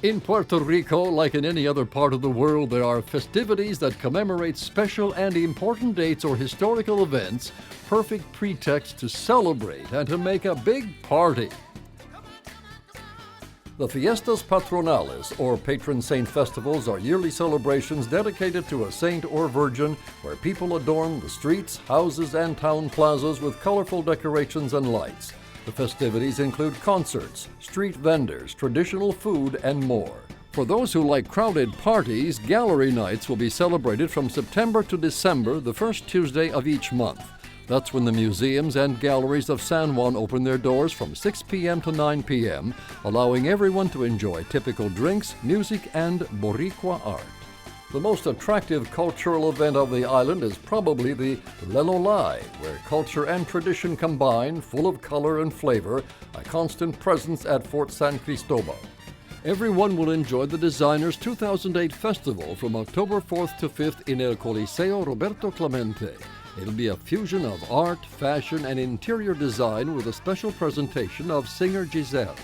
In Puerto Rico, like in any other part of the world, there are festivities that commemorate special and important dates or historical events, perfect pretext to celebrate and to make a big party. The Fiestas Patronales, or patron saint festivals, are yearly celebrations dedicated to a saint or virgin where people adorn the streets, houses, and town plazas with colorful decorations and lights. The festivities include concerts, street vendors, traditional food, and more. For those who like crowded parties, gallery nights will be celebrated from September to December, the first Tuesday of each month. That's when the museums and galleries of San Juan open their doors from 6 p.m. to 9 p.m., allowing everyone to enjoy typical drinks, music, and Boricua art. The most attractive cultural event of the island is probably the Lelolai, where culture and tradition combine, full of color and flavor, a constant presence at Fort San Cristobal. Everyone will enjoy the designer's 2008 festival from October 4th to 5th in El Coliseo Roberto Clemente. It'll be a fusion of art, fashion, and interior design with a special presentation of singer Giselle.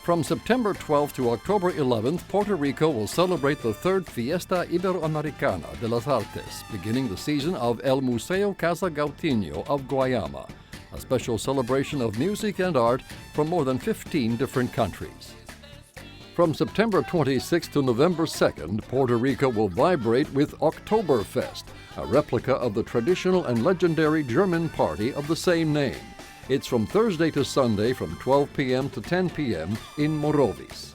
From September 12th to October 11th, Puerto Rico will celebrate the third Fiesta Iberoamericana de las Artes, beginning the season of El Museo Casa Gautinho of Guayama, a special celebration of music and art from more than 15 different countries. From September 26th to November 2nd, Puerto Rico will vibrate with Oktoberfest, a replica of the traditional and legendary German party of the same name. It's from Thursday to Sunday from 12 p.m. to 10 p.m. in Morovis.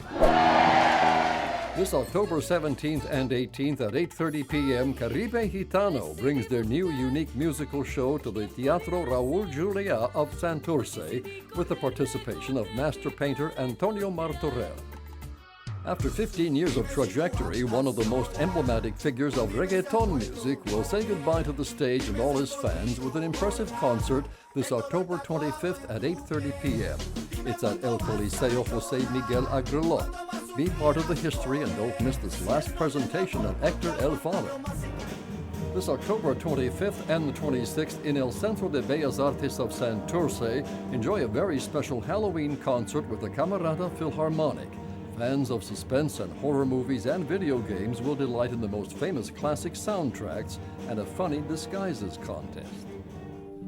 This October 17th and 18th at 8:30 p.m., Caribe Gitano brings their new unique musical show to the Teatro Raúl Julia of Santurce with the participation of master painter Antonio Martorell. After 15 years of trajectory, one of the most emblematic figures of reggaeton music will say goodbye to the stage and all his fans with an impressive concert this October 25th at 8:30 p.m. It's at El Coliseo José Miguel Agrelot. Be part of the history and don't miss this last presentation of Hector El Father. This October 25th and the 26th in El Centro de Bellas Artes of Santurce, enjoy a very special Halloween concert with the Camerata Philharmonic. Fans of suspense and horror movies and video games will delight in the most famous classic soundtracks and a funny disguises contest.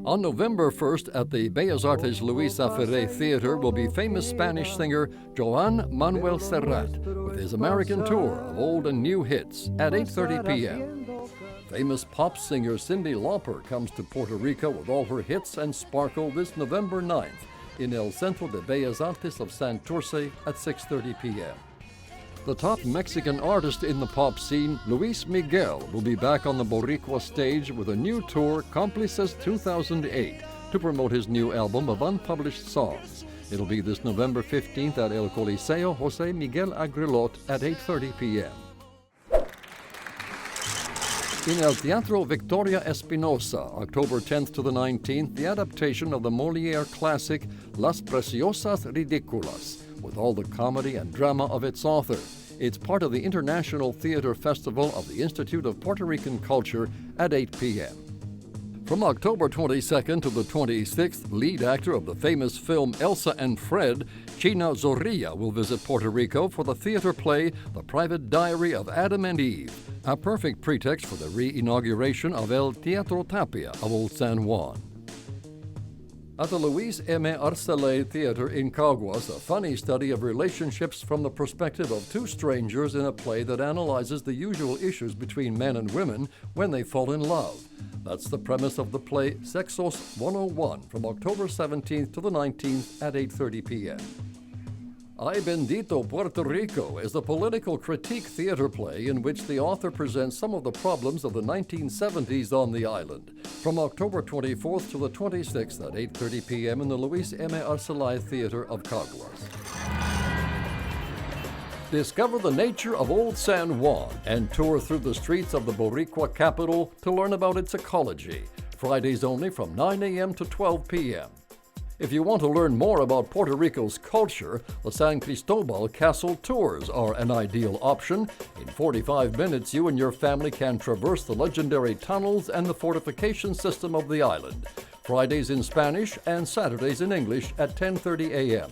On November 1st at the Bellas Artes Luisa Ferré Theater will be famous Spanish singer Joan Manuel Serrat with his American tour of old and new hits at 8:30 p.m. Famous pop singer Cyndi Lauper comes to Puerto Rico with all her hits and sparkle this November 9th. In El Centro de Bellas Artes of Santurce at 6:30 p.m. The top Mexican artist in the pop scene, Luis Miguel, will be back on the Boricua stage with a new tour, Cómplices 2008, to promote his new album of unpublished songs. It'll be this November 15th at El Coliseo José Miguel Agrelot at 8:30 p.m. In El Teatro Victoria Espinosa, October 10th to the 19th, the adaptation of the Molière classic Las Preciosas Ridículas, with all the comedy and drama of its author. It's part of the International Theater Festival of the Institute of Puerto Rican Culture at 8 p.m. From October 22nd to the 26th, lead actor of the famous film Elsa and Fred, China Zorrilla, will visit Puerto Rico for the theater play The Private Diary of Adam and Eve, a perfect pretext for the re-inauguration of El Teatro Tapia of Old San Juan. At the Luis M. Arcelé Theater in Caguas, a funny study of relationships from the perspective of two strangers in a play that analyzes the usual issues between men and women when they fall in love. That's the premise of the play Sexos 101 from October 17th to the 19th at 8:30 p.m. Ay Bendito Puerto Rico is a political critique theater play in which the author presents some of the problems of the 1970s on the island. From October 24th to the 26th at 8:30 p.m. in the Luis M. Arcelay Theater of Caguas. Discover the nature of Old San Juan and tour through the streets of the Boricua capital to learn about its ecology. Fridays only from 9 a.m. to 12 p.m. If you want to learn more about Puerto Rico's culture, the San Cristobal Castle Tours are an ideal option. In 45 minutes, you and your family can traverse the legendary tunnels and the fortification system of the island. Fridays in Spanish and Saturdays in English at 10:30 a.m.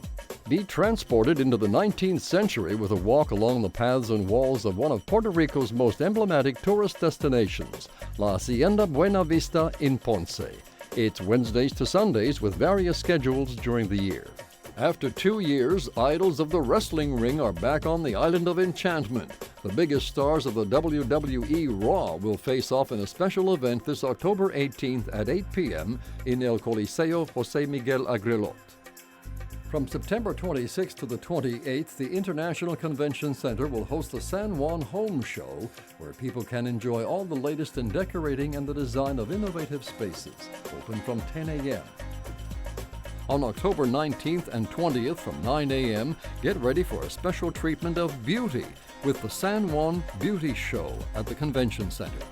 Be transported into the 19th century with a walk along the paths and walls of one of Puerto Rico's most emblematic tourist destinations, La Hacienda Buena Vista in Ponce. It's Wednesdays to Sundays with various schedules during the year. After 2 years, idols of the wrestling ring are back on the Island of Enchantment. The biggest stars of the WWE Raw will face off in a special event this October 18th at 8 p.m. in El Coliseo José Miguel Agrelot. From September 26th to the 28th, the International Convention Center will host the San Juan Home Show, where people can enjoy all the latest in decorating and the design of innovative spaces. Open from 10 a.m. On October 19th and 20th from 9 a.m., get ready for a special treatment of beauty with the San Juan Beauty Show at the Convention Center.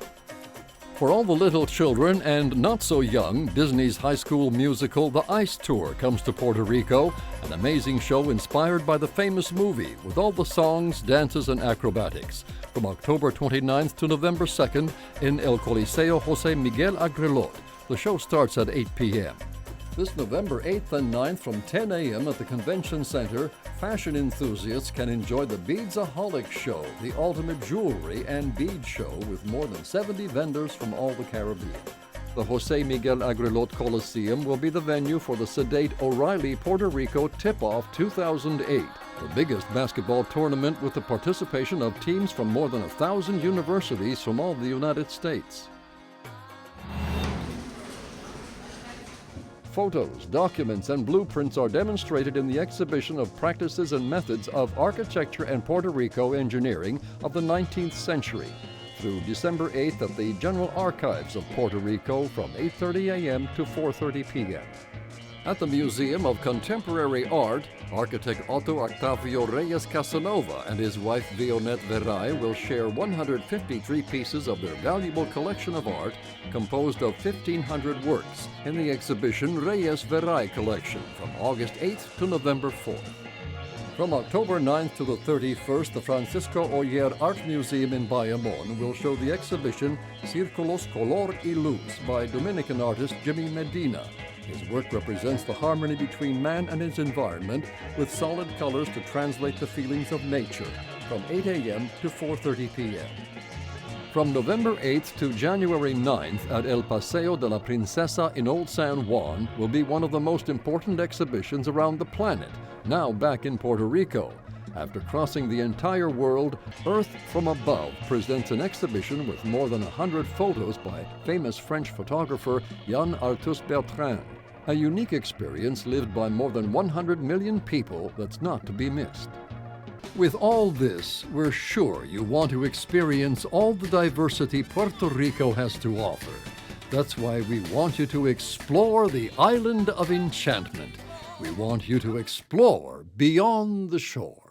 For all the little children and not so young, Disney's high school musical The Ice Tour comes to Puerto Rico, an amazing show inspired by the famous movie with all the songs, dances, and acrobatics. From October 29th to November 2nd in El Coliseo José Miguel Agrelot. The show starts at 8 p.m. This November 8th and 9th from 10 a.m. at the Convention Center, fashion enthusiasts can enjoy the Beadsaholic Show, the ultimate jewelry and bead show with more than 70 vendors from all the Caribbean. The José Miguel Agrelot Coliseum will be the venue for the sedate O'Reilly Puerto Rico Tip-Off 2008, the biggest basketball tournament with the participation of teams from more than 1,000 universities from all the United States. Photos, documents, and blueprints are demonstrated in the exhibition of practices and methods of architecture and Puerto Rico engineering of the 19th century through December 8th at the General Archives of Puerto Rico from 8:30 a.m. to 4:30 p.m. At the Museum of Contemporary Art, architect Otto Octavio Reyes Casanova and his wife Vionette Veray will share 153 pieces of their valuable collection of art composed of 1,500 works in the exhibition Reyes Veray Collection from August 8th to November 4th. From October 9th to the 31st, the Francisco Oyer Art Museum in Bayamon will show the exhibition Círculos Color y Luz by Dominican artist Jimmy Medina. His work represents the harmony between man and his environment with solid colors to translate the feelings of nature from 8 a.m. to 4:30 p.m. From November 8th to January 9th at El Paseo de la Princesa in Old San Juan will be one of the most important exhibitions around the planet, now back in Puerto Rico. After crossing the entire world, Earth from Above presents an exhibition with more than 100 photos by famous French photographer Yann Arthus-Bertrand, a unique experience lived by more than 100 million people that's not to be missed. With all this, we're sure you want to experience all the diversity Puerto Rico has to offer. That's why we want you to explore the Island of Enchantment. We want you to explore beyond the shore.